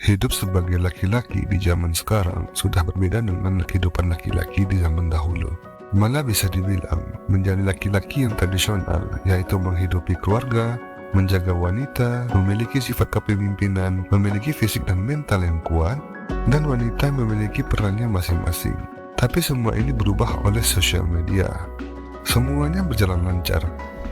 Hidup sebagai laki-laki di zaman sekarang sudah berbeda dengan kehidupan laki-laki di zaman dahulu. Malah bisa dibilang menjadi laki-laki yang tradisional, yaitu menghidupi keluarga, menjaga wanita, memiliki sifat kepemimpinan, memiliki fisik dan mental yang kuat, dan wanita memiliki perannya masing-masing. Tapi semua ini berubah oleh sosial media. Semuanya berjalan lancar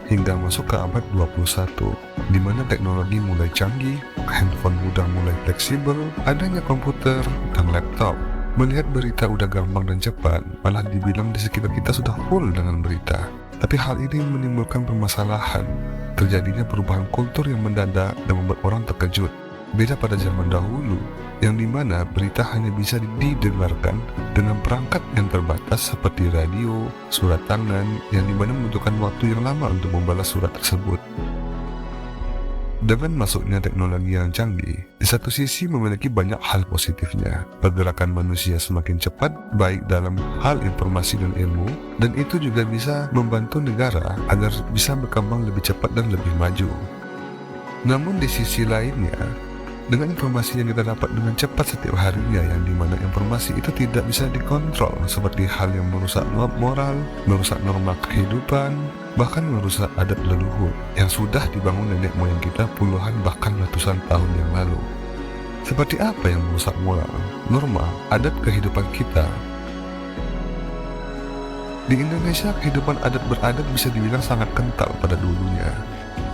hingga masuk ke abad 21, di mana teknologi mulai canggih, handphone mudah mulai fleksibel, adanya komputer dan laptop. Melihat berita udah gampang dan cepat, malah dibilang di sekitar kita sudah full dengan berita. Tapi hal ini menimbulkan permasalahan, terjadinya perubahan kultur yang mendadak dan membuat orang terkejut. Beda pada zaman dahulu, yang dimana berita hanya bisa didengarkan dengan perangkat yang terbatas seperti radio, surat tangan, yang dimana membutuhkan waktu yang lama untuk membalas surat tersebut. Dengan masuknya teknologi yang canggih, di satu sisi memiliki banyak hal positifnya. Pergerakan manusia semakin cepat, baik dalam hal informasi dan ilmu, dan itu juga bisa membantu negara agar bisa berkembang lebih cepat dan lebih maju. Namun di sisi lainnya, dengan informasi yang kita dapat dengan cepat setiap harinya, yang dimana informasi itu tidak bisa dikontrol, seperti hal yang merusak moral, merusak norma kehidupan, bahkan merusak adat leluhur yang sudah dibangun nenek moyang kita puluhan bahkan ratusan tahun yang lalu. Seperti apa yang merusak moral, norma, adat kehidupan kita? Di Indonesia, kehidupan adat beradat bisa dibilang sangat kental pada dulunya.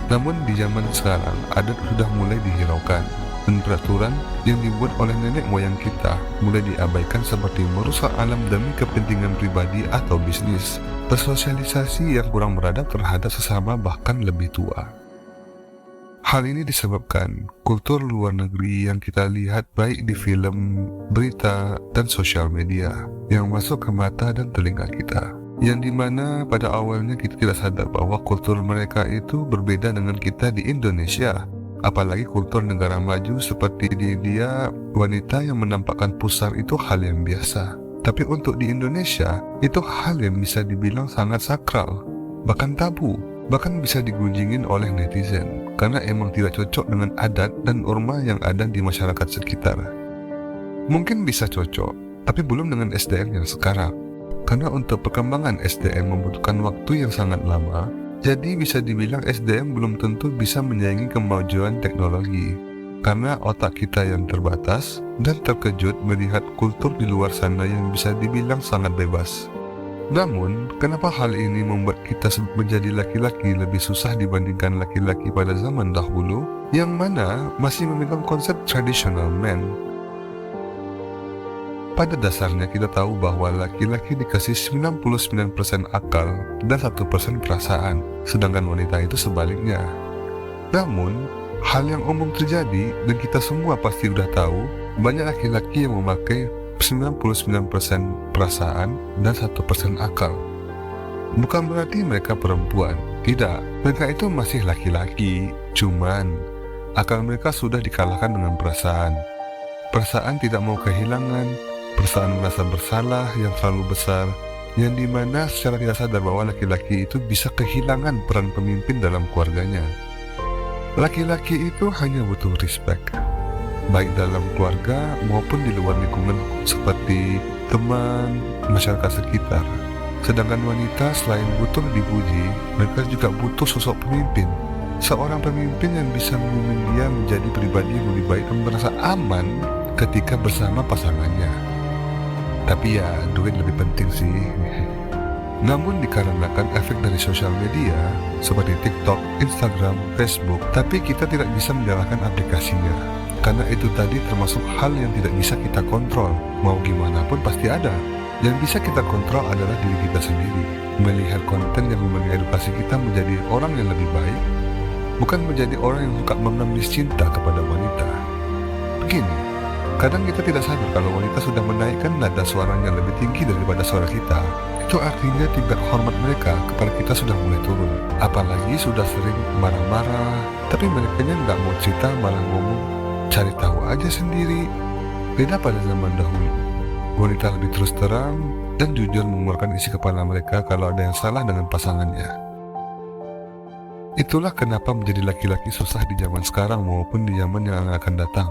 Namun di zaman sekarang, adat sudah mulai dihiraukan, dan peraturan yang dibuat oleh nenek moyang kita mulai diabaikan, seperti merusak alam demi kepentingan pribadi atau bisnis, bersosialisasi yang kurang beradab terhadap sesama bahkan lebih tua. Hal ini disebabkan kultur luar negeri yang kita lihat baik di film, berita, dan sosial media yang masuk ke mata dan telinga kita, yang dimana pada awalnya kita tidak sadar bahwa kultur mereka itu berbeda dengan kita di Indonesia. Apalagi kultur negara maju seperti di India, wanita yang menampakkan pusar itu hal yang biasa. Tapi untuk di Indonesia, itu hal yang bisa dibilang sangat sakral, bahkan tabu, bahkan bisa digunjingin oleh netizen, karena emang tidak cocok dengan adat dan norma yang ada di masyarakat sekitar. Mungkin bisa cocok, tapi belum dengan SDM yang sekarang. Karena untuk perkembangan SDM membutuhkan waktu yang sangat lama, jadi bisa dibilang SDM belum tentu bisa menyaingi kemajuan teknologi, karena otak kita yang terbatas dan terkejut melihat kultur di luar sana yang bisa dibilang sangat bebas. Namun, kenapa hal ini membuat kita menjadi laki-laki lebih susah dibandingkan laki-laki pada zaman dahulu, yang mana masih memegang konsep traditional man? Pada dasarnya kita tahu bahwa laki-laki dikasih 99% akal dan 1% perasaan, sedangkan wanita itu sebaliknya. Namun, hal yang umum terjadi dan kita semua pasti udah tahu, banyak laki-laki yang memakai 99% perasaan dan 1% akal. Bukan berarti mereka perempuan, tidak, mereka itu masih laki-laki, cuman akal mereka sudah dikalahkan dengan perasaan. Perasaan tidak mau kehilangan, perasaan merasa bersalah yang terlalu besar, yang dimana secara tidak sadar bahwa laki-laki itu bisa kehilangan peran pemimpin dalam keluarganya. Laki-laki itu hanya butuh respect, baik dalam keluarga maupun di luar lingkungan seperti teman, masyarakat sekitar. Sedangkan wanita selain butuh dipuji, mereka juga butuh sosok pemimpin. Seorang pemimpin yang bisa memimpin dia menjadi pribadi yang lebih baik dan merasa aman ketika bersama pasangannya. Tapi ya, duit lebih penting sih. Namun dikarenakan efek dari sosial media seperti TikTok, Instagram, Facebook, tapi kita tidak bisa menyalahkan aplikasinya, karena itu tadi termasuk hal yang tidak bisa kita kontrol. Mau gimana pun pasti ada. Yang bisa kita kontrol adalah diri kita sendiri, melihat konten yang mengedukasi kita menjadi orang yang lebih baik, bukan menjadi orang yang suka mengemis cinta kepada wanita. Begini, kadang kita tidak sadar kalau wanita sudah menaikkan nada suaranya lebih tinggi daripada suara kita. Itu artinya tingkat hormat mereka kepada kita sudah mulai turun. Apalagi sudah sering marah-marah, tapi mereka nggak mau cerita, malah ngomong cari tahu aja sendiri. Beda pada zaman dahulu, wanita lebih terus terang dan jujur mengeluarkan isi kepala mereka kalau ada yang salah dengan pasangannya. Itulah kenapa menjadi laki-laki susah di zaman sekarang maupun di zaman yang akan datang.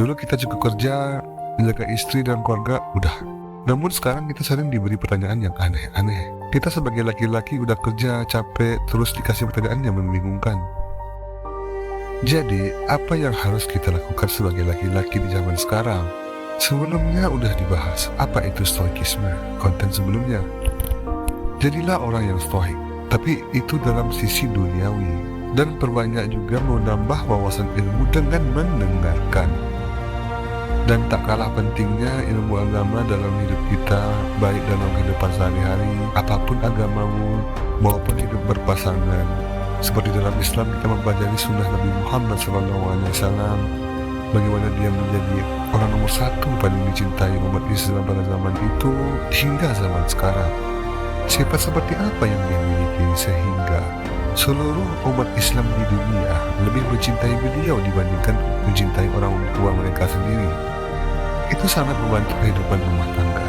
Dulu kita cukup kerja, menjaga istri dan keluarga, udah. Namun sekarang kita sering diberi pertanyaan yang aneh-aneh. Kita sebagai laki-laki udah kerja, capek, terus dikasih pertanyaan yang membingungkan. Jadi, apa yang harus kita lakukan sebagai laki-laki di zaman sekarang? Sebelumnya udah dibahas, apa itu stoikisme, konten sebelumnya. Jadilah orang yang stoik, tapi itu dalam sisi duniawi. Dan perbanyak juga menambah wawasan ilmu dengan mendengarkan. Dan tak kalah pentingnya ilmu agama dalam hidup kita, baik dalam kehidupan sehari-hari, apapun agamamu, maupun hidup berpasangan. Seperti dalam Islam kita mempelajari sunnah Nabi Muhammad SAW, bagaimana dia menjadi orang nomor satu paling dicintai umat Islam pada zaman itu hingga zaman sekarang. Sifat seperti apa yang dia miliki sehingga seluruh umat Islam di dunia lebih mencintai beliau dibandingkan mencintai orang tua mereka sendiri. Itu sangat membantu kehidupan rumah tangga.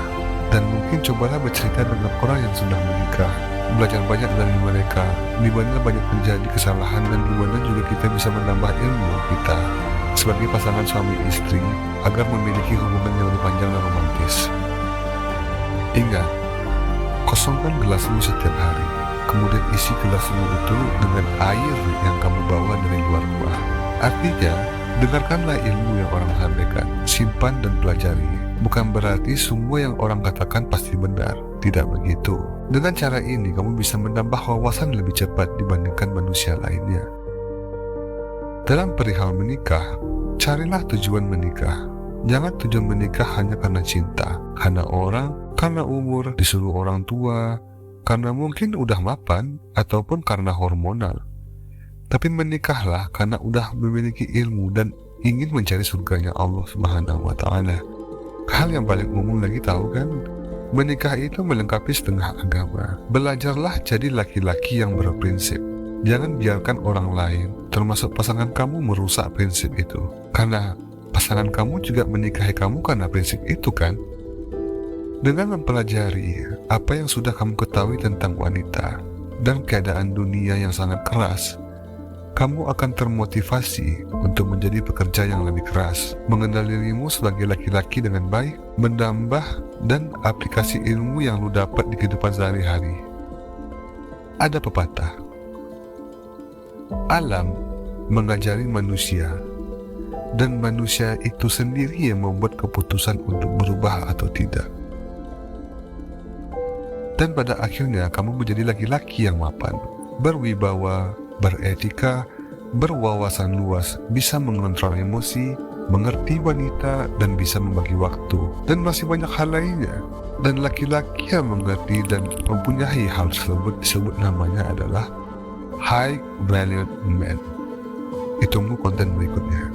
Dan mungkin cobalah bercerita dengan orang yang sudah menikah, belajar banyak dari mereka, di mana banyak terjadi kesalahan dan di mana juga kita bisa menambah ilmu kita sebagai pasangan suami istri agar memiliki hubungan yang lebih panjang dan romantis. Ingat, kosongkan gelasmu setiap hari. Kemudian isi gelasmu itu dengan air yang kamu bawa dari luar rumah. Artinya, dengarkanlah ilmu yang orang sampaikan, simpan dan pelajari. Bukan berarti semua yang orang katakan pasti benar, tidak begitu. Dengan cara ini, kamu bisa menambah wawasan lebih cepat dibandingkan manusia lainnya. Dalam perihal menikah, carilah tujuan menikah. Jangan tujuan menikah hanya karena cinta, karena orang, karena umur, disuruh orang tua, karena mungkin udah mapan, ataupun karena hormonal. Tapi menikahlah karena udah memiliki ilmu dan ingin mencari surganya Allah Subhanahu wa Ta'ala. Hal yang paling umum lagi tahu kan? Menikah itu melengkapi setengah agama. Belajarlah jadi laki-laki yang berprinsip. Jangan biarkan orang lain, termasuk pasangan kamu, merusak prinsip itu. Karena pasangan kamu juga menikahi kamu karena prinsip itu kan? Dengan mempelajari apa yang sudah kamu ketahui tentang wanita dan keadaan dunia yang sangat keras, kamu akan termotivasi untuk menjadi pekerja yang lebih keras, mengenal dirimu sebagai laki-laki dengan baik, menambah dan aplikasi ilmu yang lu dapat di kehidupan sehari-hari. Ada pepatah, alam mengajari manusia, dan manusia itu sendiri yang membuat keputusan untuk berubah atau tidak. Dan pada akhirnya kamu menjadi laki-laki yang mapan, berwibawa, beretika, berwawasan luas, bisa mengontrol emosi, mengerti wanita, dan bisa membagi waktu, dan masih banyak hal lainnya. Dan laki-laki yang mengerti dan mempunyai hal tersebut disebut namanya adalah high valued man. Tunggu konten berikutnya.